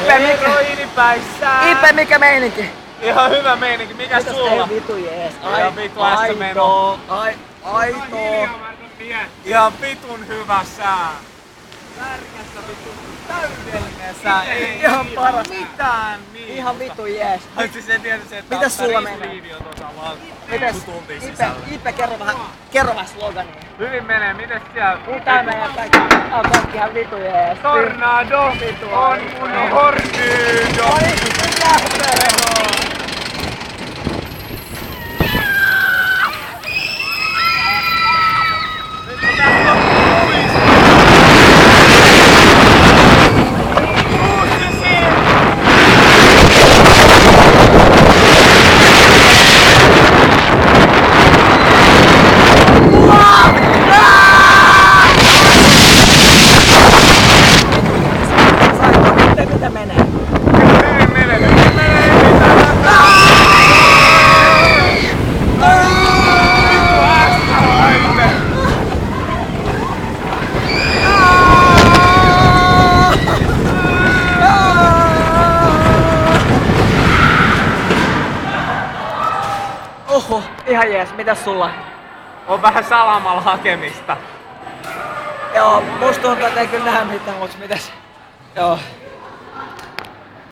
Heroiinipäissään. Ipe, mikä meininki? Ihan hyvä meininki, mikäs sulla? Vitu jees. Ihan vitu ässä meno. Aito. Ihan vitun hyvä sää. Värkässä vitun täydellinen sää. Ei Ihan paras. mitään niin. Ihan vitu jees. Siis en tiedä se, että Mitäs sulla menee? Riisiliivi on tuossa vaan Mites? tuntia sisällä. Ipe, kerro vähän slogania. Hyvin menee, mites siellä? Täynnä ja kaikki. Kaikki ihan vitu jees. Tornado on mun hornydo. Oi, mitä? Mitä menee? Oho, ihan jees. Mitäs sulla? On vähän salamalla hakemista. Joo, musta tuntuu, että ei kyllä näe mitään, mutta mitäs? Joo.